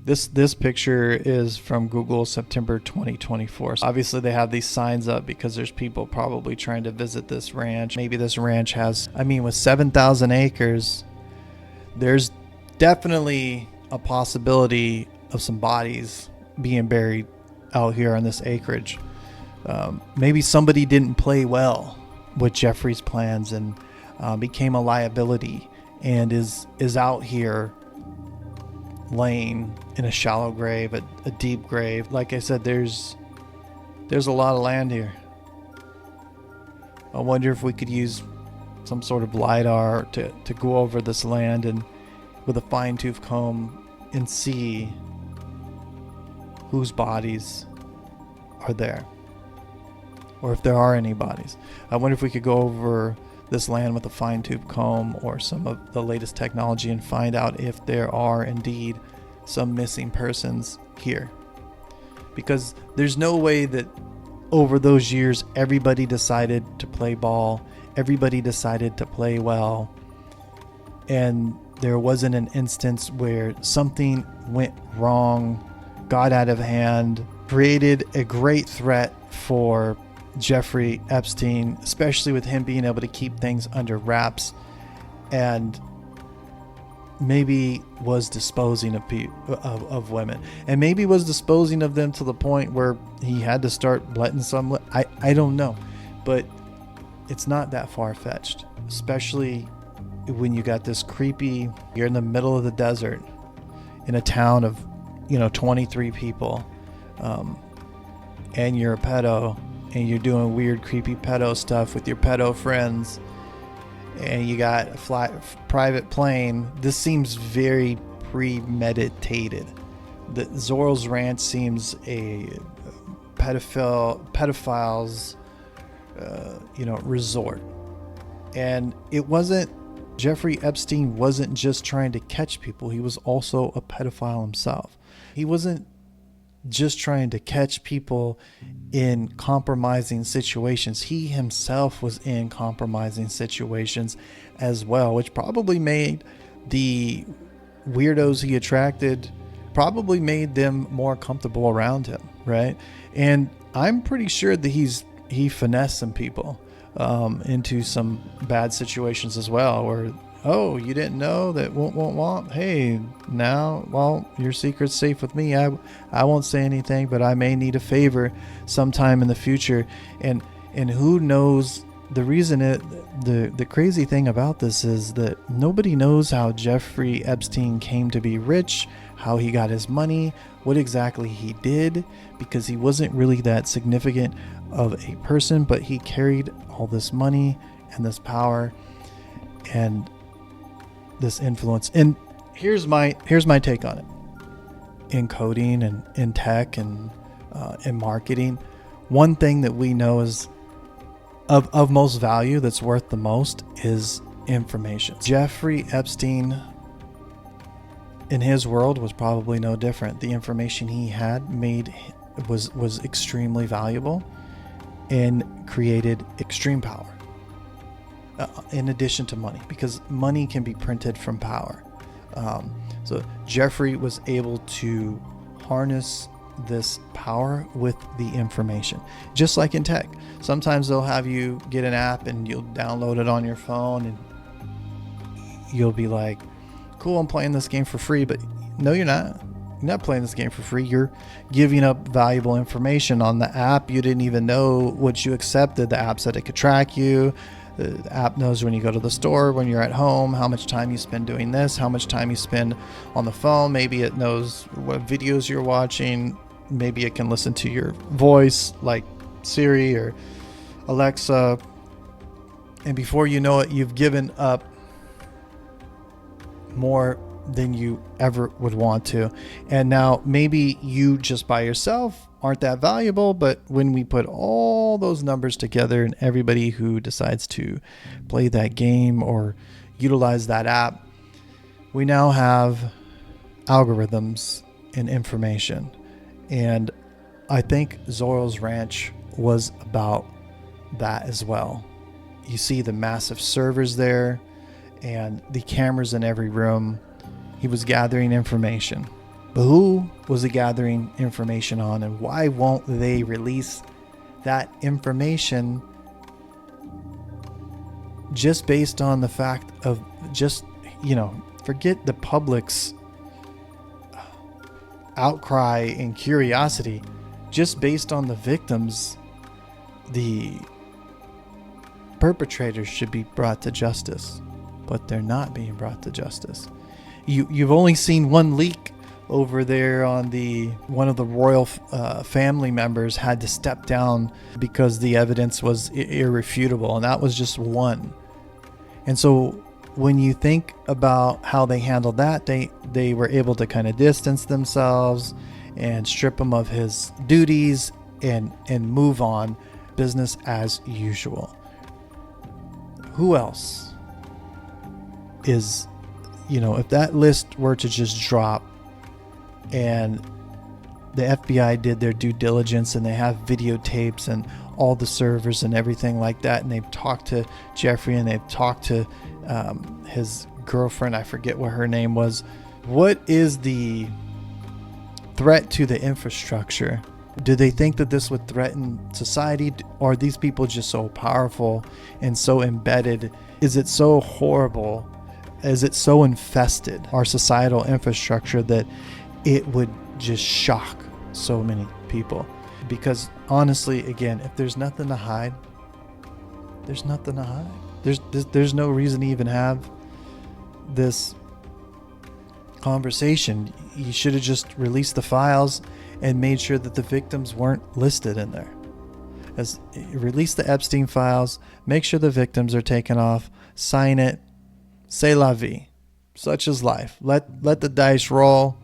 This picture is from Google, September 2024. So obviously they have these signs up because there's people probably trying to visit this ranch. Maybe this ranch has, with 7,000 acres, there's definitely a possibility of some bodies being buried out here on this acreage. Maybe somebody didn't play well with Jeffrey's plans and became a liability and is out here laying in a shallow grave, a deep grave. Like I said, there's a lot of land here. I wonder if we could use some sort of LiDAR to go over this land and with a fine-tooth comb and see whose bodies are there, or if there are any bodies. I wonder if we could go over this land with a fine-tooth comb or some of the latest technology and find out if there are indeed some missing persons here. Because there's no way that over those years everybody decided to play ball, everybody decided to play well, and there wasn't an instance where something went wrong, got out of hand, created a great threat for Jeffrey Epstein, especially with him being able to keep things under wraps, and maybe was disposing of women, and maybe was disposing of them to the point where he had to start letting some. I don't know, but it's not that far-fetched, especially when you got this creepy. You're in the middle of the desert, in a town of 23 people, and you're a pedo. And you're doing weird, creepy pedo stuff with your pedo friends, and you got a private plane. This seems very premeditated. The Zorro's Ranch seems a pedophile's, resort. And it wasn't. Jeffrey Epstein wasn't just trying to catch people. He was also a pedophile himself. He wasn't just trying to catch people in compromising situations. He himself was in compromising situations as well, which probably made the weirdos he attracted, probably made them more comfortable around him, right? And I'm pretty sure that he finessed some people into some bad situations as well, where, oh, you didn't know that won't. Hey, now, well, your secret's safe with me. I won't say anything, but I may need a favor sometime in the future. And who knows? The reason the crazy thing about this is that nobody knows how Jeffrey Epstein came to be rich, how he got his money, what exactly he did, because he wasn't really that significant of a person, but he carried all this money and this power and this influence. And here's my take on it. In coding and in tech and in marketing, one thing that we know is of most value, that's worth the most, is information. Jeffrey Epstein, in his world, was probably no different. The information he had was extremely valuable and created extreme power. In addition to money, because money can be printed from power. So Jeffrey was able to harness this power with the information. Just like in tech, sometimes they'll have you get an app and you'll download it on your phone and you'll be like, cool, I'm playing this game for free. But no, you're not. You're not playing this game for free. You're giving up valuable information on the app. You didn't even know what you accepted. The app said it could track you. The app knows when you go to the store, when you're at home, how much time you spend doing this, how much time you spend on the phone. Maybe it knows what videos you're watching. Maybe it can listen to your voice like Siri or Alexa. And before you know it, you've given up more than you ever would want to. And now maybe you just by yourself aren't that valuable, but when we put all those numbers together and everybody who decides to play that game or utilize that app, we now have algorithms and information. And I think Zorro's Ranch was about that as well. You see the massive servers there and the cameras in every room. He was gathering information, But who was he gathering information on, and why won't they release that information just based on the fact of just, forget the public's outcry and curiosity, just based on the victims, the perpetrators should be brought to justice, but they're not being brought to justice. You've only seen one leak over there on one of the royal family members had to step down because the evidence was irrefutable, and that was just one. And so when you think about how they handled that, they were able to kind of distance themselves and strip him of his duties and move on, business as usual. Who else is, if that list were to just drop and the FBI did their due diligence and they have videotapes and all the servers and everything like that, and they've talked to Jeffrey and they've talked to his girlfriend, I forget what her name was. What is the threat to the infrastructure? Do they think that this would threaten society? Or are these people just so powerful and so embedded? Is it so horrible? Is it so infested, our societal infrastructure, that it would just shock so many people? Because honestly, again, if there's nothing to hide, there's nothing to hide. There's no reason to even have this conversation. You should have just released the files and made sure that the victims weren't listed in there. Release the Epstein files, make sure the victims are taken off, sign it, c'est la vie. Such is life. Let the dice roll.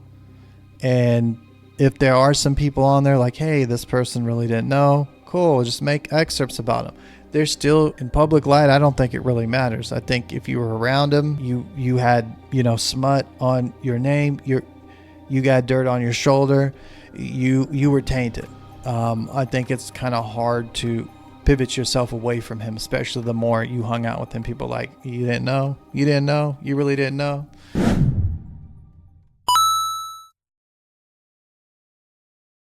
And if there are some people on there like, hey, this person really didn't know, cool, just make excerpts about them. They're still in public light. I don't think it really matters. I think if you were around them, you had, smut on your name, you got dirt on your shoulder, you were tainted. I think it's kind of hard to pivot yourself away from him, especially the more you hung out with him. People like, you didn't know, you really didn't know.